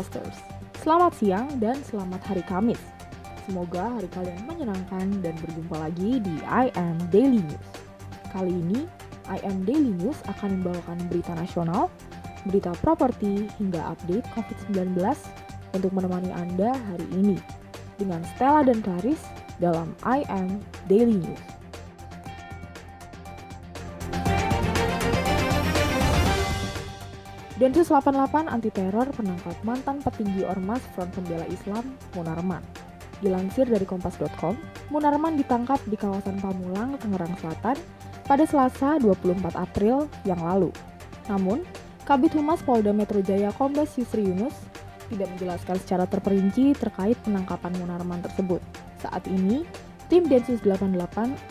Investors. Selamat siang dan selamat hari Kamis. Semoga hari kalian menyenangkan dan berjumpa lagi di IM Daily News. Kali ini, IM Daily News akan membawakan berita nasional, berita properti, hingga update COVID-19 untuk menemani Anda hari ini. Dengan Stella dan Clarice dalam IM Daily News. Densus 88 anti teror menangkap mantan petinggi Ormas Front Pembela Islam, Munarman. Dilansir dari kompas.com, Munarman ditangkap di kawasan Pamulang, Tangerang Selatan pada Selasa 24 April yang lalu. Namun, Kabid Humas Polda Metro Jaya Kombes Yusri Yunus tidak menjelaskan secara terperinci terkait penangkapan Munarman tersebut. Saat ini, tim Densus 88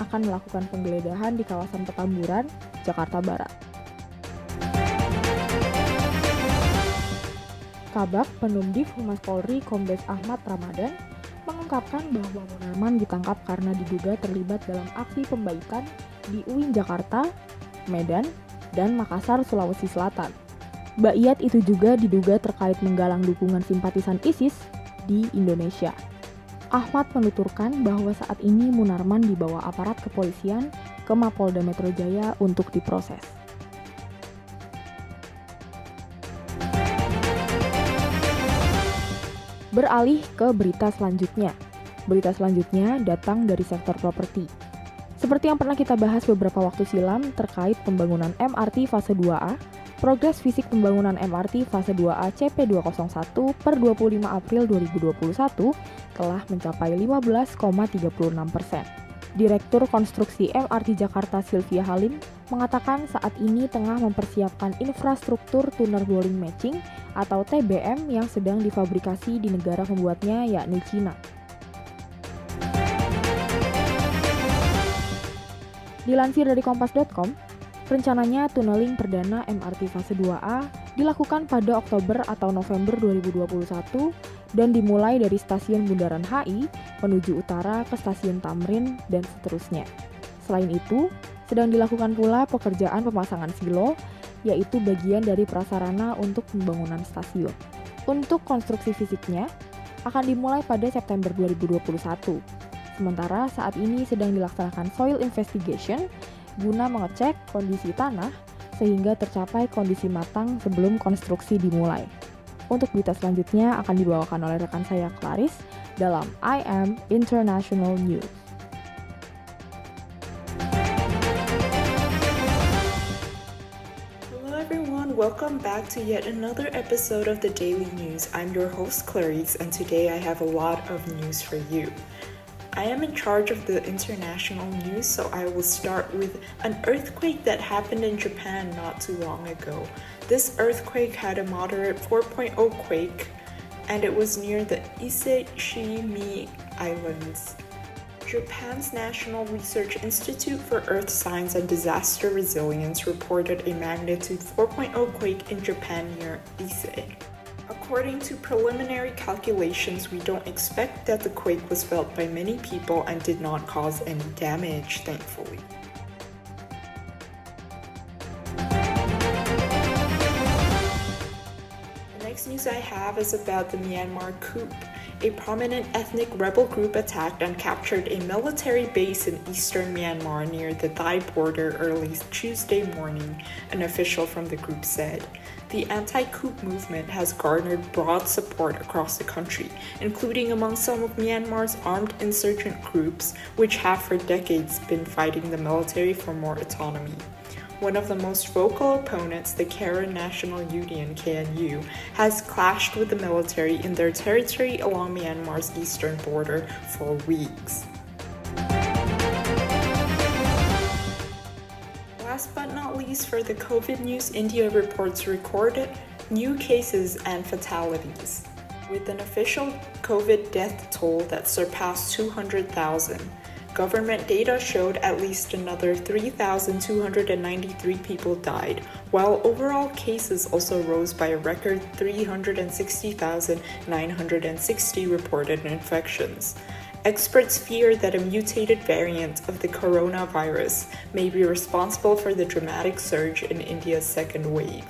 akan melakukan penggeledahan di kawasan Petamburan, Jakarta Barat. Kabak Penumdiv Humas Polri Kombes Ahmad Ramadan mengungkapkan bahwa Munarman ditangkap karena diduga terlibat dalam aksi pembaikan di UIN Jakarta, Medan, dan Makassar, Sulawesi Selatan. Baiat itu juga diduga terkait menggalang dukungan simpatisan ISIS di Indonesia. Ahmad menuturkan bahwa saat ini Munarman dibawa aparat kepolisian ke Mapolda Metro Jaya untuk diproses. Beralih ke berita selanjutnya. Berita selanjutnya datang dari sektor properti. Seperti yang pernah kita bahas beberapa waktu silam terkait pembangunan MRT fase 2A, progres fisik pembangunan MRT fase 2A CP201 per 25 April 2021 telah mencapai 15,36%. Direktur Konstruksi MRT Jakarta Sylvia Halim mengatakan saat ini tengah mempersiapkan infrastruktur tuner boring matching atau TBM yang sedang difabrikasi di negara pembuatnya yakni Cina. Dilansir dari kompas.com, rencananya tunneling perdana MRT fase 2A dilakukan pada Oktober atau November 2021 dan dimulai dari stasiun Bundaran HI menuju utara ke stasiun Tamrin dan seterusnya. Selain itu, sedang dilakukan pula pekerjaan pemasangan silo, yaitu bagian dari prasarana untuk pembangunan stasiun. Untuk konstruksi fisiknya, akan dimulai pada September 2021. Sementara saat ini sedang dilaksanakan soil investigation guna mengecek kondisi tanah sehingga tercapai kondisi matang sebelum konstruksi dimulai. Untuk berita selanjutnya akan dibawakan oleh rekan saya Clarice dalam IM International News. Hello everyone, welcome back to yet another episode of the Daily News. I'm your host Clarice and today I have a lot of news for you. I am in charge of the international news, so I will start with an earthquake that happened in Japan not too long ago. This earthquake had a moderate 4.0 quake, and it was near the Ise-Shimi Islands. Japan's National Research Institute for Earth Science and Disaster Resilience reported a magnitude 4.0 quake in Japan near Ise. According to preliminary calculations, we don't expect that the quake was felt by many people and did not cause any damage, thankfully. The next news I have is about the Myanmar coup. A prominent ethnic rebel group attacked and captured a military base in eastern Myanmar near the Thai border early Tuesday morning, an official from the group said. The anti-coup movement has garnered broad support across the country, including among some of Myanmar's armed insurgent groups, which have for decades been fighting the military for more autonomy. One of the most vocal opponents, the Karen National Union (KNU), has clashed with the military in their territory along Myanmar's eastern border for weeks. Last but not least, for the COVID news, India reports recorded new cases and fatalities, with an official COVID death toll that surpassed 200,000. Government data showed at least another 3,293 people died, while overall cases also rose by a record 360,960 reported infections. Experts fear that a mutated variant of the coronavirus may be responsible for the dramatic surge in India's second wave.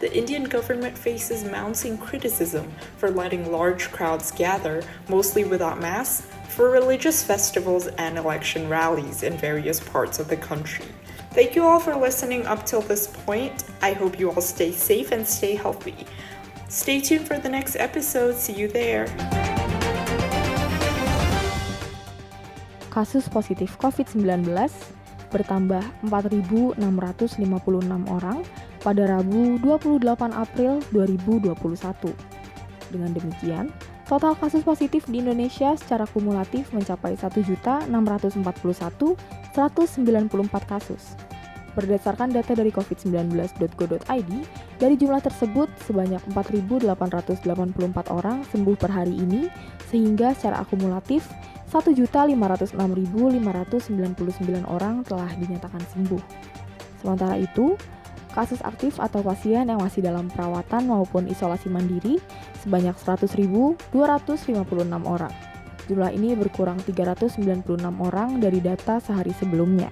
the Indian government faces mounting criticism for letting large crowds gather, mostly without masks, for religious festivals and election rallies in various parts of the country. Thank you all for listening up till this point. I hope you all stay safe and stay healthy. Stay tuned for the next episode. See you there. Kasus positif COVID-19 bertambah 4.656 orang pada Rabu 28 April 2021. Dengan demikian, total kasus positif di Indonesia secara kumulatif mencapai 1.641.194 kasus. Berdasarkan data dari covid19.go.id, dari jumlah tersebut sebanyak 4.884 orang sembuh per hari ini, sehingga secara akumulatif 1.506.599 orang telah dinyatakan sembuh. Sementara itu, kasus aktif atau pasien yang masih dalam perawatan maupun isolasi mandiri sebanyak 100.256 orang. Jumlah ini berkurang 396 orang dari data sehari sebelumnya.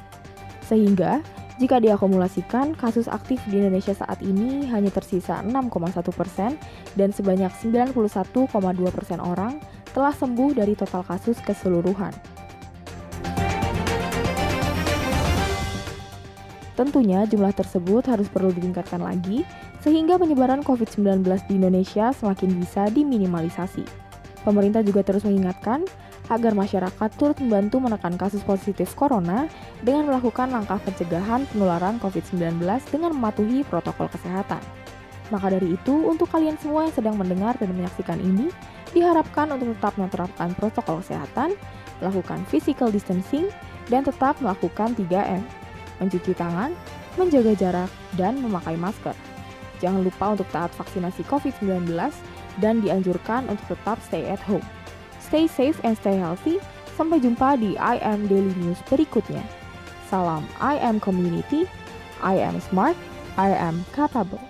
Sehingga, jika diakumulasikan, kasus aktif di Indonesia saat ini hanya tersisa 6,1% dan sebanyak 91,2% orang telah sembuh dari total kasus keseluruhan. Tentunya jumlah tersebut harus perlu ditingkatkan lagi sehingga penyebaran COVID-19 di Indonesia semakin bisa diminimalisasi. Pemerintah juga terus mengingatkan agar masyarakat turut membantu menekan kasus positif corona dengan melakukan langkah pencegahan penularan COVID-19 dengan mematuhi protokol kesehatan. Maka dari itu, untuk kalian semua yang sedang mendengar dan menyaksikan ini, diharapkan untuk tetap menerapkan protokol kesehatan, melakukan physical distancing, dan tetap melakukan 3M. Mencuci tangan, menjaga jarak, dan memakai masker. Jangan lupa untuk taat vaksinasi COVID-19 dan dianjurkan untuk tetap stay at home. Stay safe and stay healthy. Sampai jumpa di I Am Daily News berikutnya. Salam I Am Community, I Am Smart, I Am Capable.